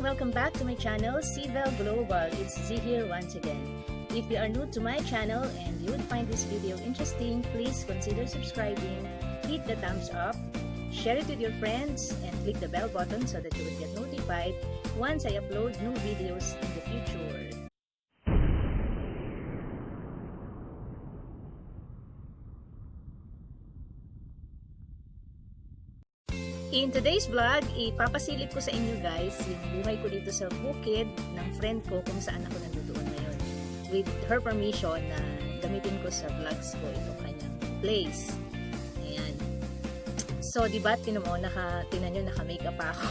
welcome back to my channel, Cvel Global. It's Z here once again. If you are new to my channel and you would find this video interesting, please consider subscribing, hit the thumbs up, share it with your friends, and click the bell button so that you will get notified once I upload new videos in the future. In today's vlog, ipapasilip ko sa inyo guys yung buhay ko dito sa bukid ng friend ko kung saan ako nandoon ngayon. With her permission na gamitin ko sa vlogs ko itong kanyang place. Ayan. So, diba, tinan nyo, naka-makeup pa ako.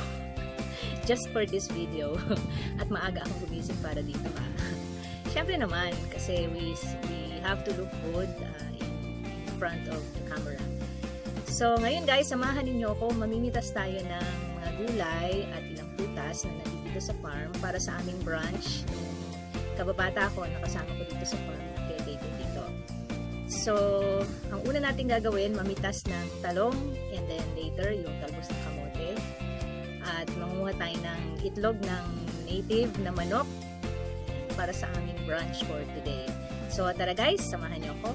Just for this video. At maaga akong gumising para dito ha. Syempre naman, kasi we have to look good in front of the camera. So, ngayon guys, samahan ninyo ako. Mamimitas tayo ng mga gulay at ilang prutas na nandito sa farm para sa aming brunch. Kababata ako, nakasama ko dito sa farm. Caretaker dito. So, ang una natin gagawin, mamitas ng talong and then later yung talbos ng kamote. At mangunguha tayo ng itlog ng native na manok para sa aming brunch for today. So, tara guys, samahan niyo ako.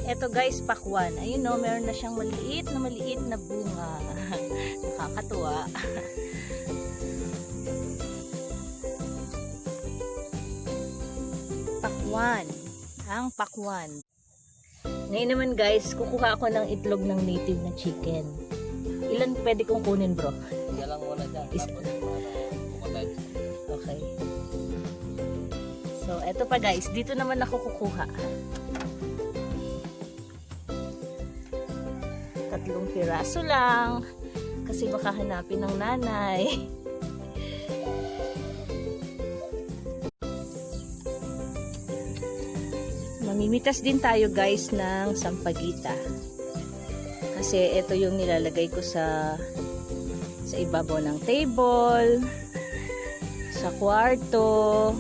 Eto guys, pakwan. Ayun no, meron na siyang maliit na bunga. Nakakatuwa. Pakwan. Ang pakwan. Ngayon naman guys, kukuha ako ng itlog ng native na chicken. Ilan pwede kong kunin bro? Yan lang muna dyan. Okay. So, eto pa guys. Dito naman ako kukuha. 3 piraso lang kasi baka hanapin ng nanay. Mamimitas din tayo guys ng sampagita kasi ito yung nilalagay ko sa ibabaw ng table, sa kwarto,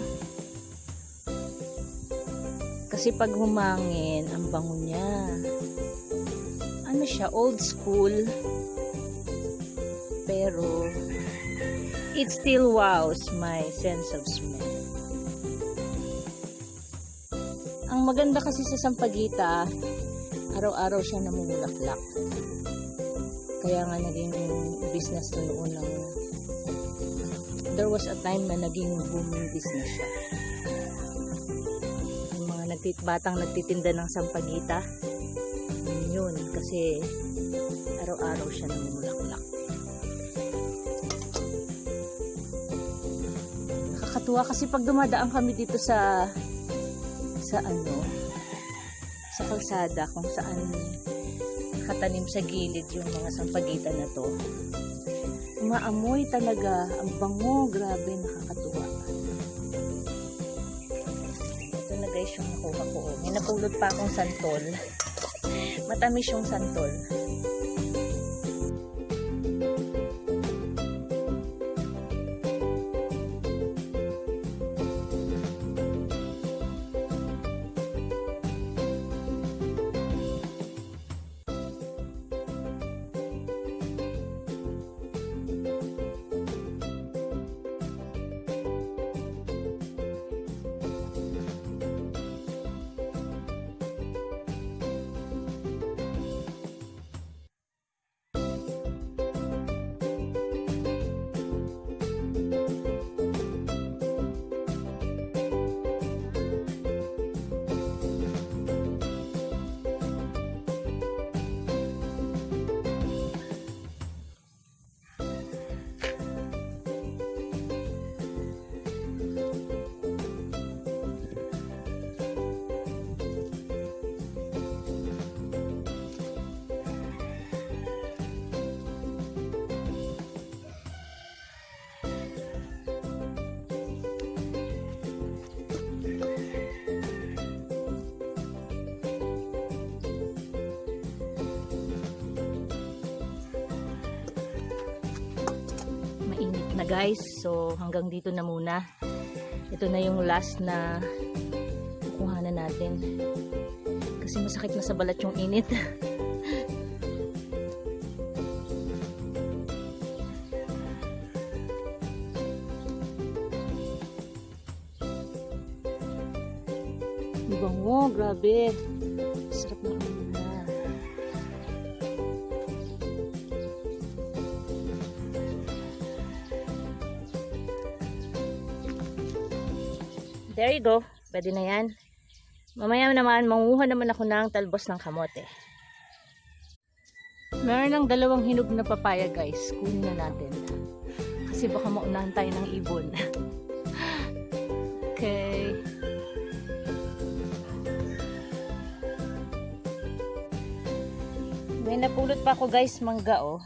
kasi pag humangin ang bango niya. Ano siya, old school, pero it still wows my sense of smell. Ang maganda kasi sa sampagita, araw-araw siya namumulaklak. Kaya nga naging business to noon lang. There was a time na naging booming business siya. Yung mga batang nagtitinda ng sampagita, yun, kasi araw-araw siya namumulaklak. Nakakatuwa kasi pag dumadaan kami dito sa kalsada kung saan nakatanim sa gilid yung mga sampagita na to. Umaamoy talaga, ang bango, grabe, nakakatuwa. Ito na guys yung nakuha ko. May napulot pa akong santol. Matamis yung santol. guys. So hanggang dito na muna. Ito na yung last na kukuhanan natin. Kasi masakit na sa balat yung init. Bango, grabe. Sarap na kanina. There you go. Pwede na yan. Mamaya naman, manguha naman ako ng talbos ng kamote. Meron ng 2 hinog na papaya guys. Kunin na natin. Kasi baka maunahan tayo ng ibon. Okay. May napulot pa ako guys, mangga oh.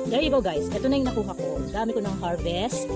There you go guys. Ito na yung nakuha ko. Dami ko ng harvest.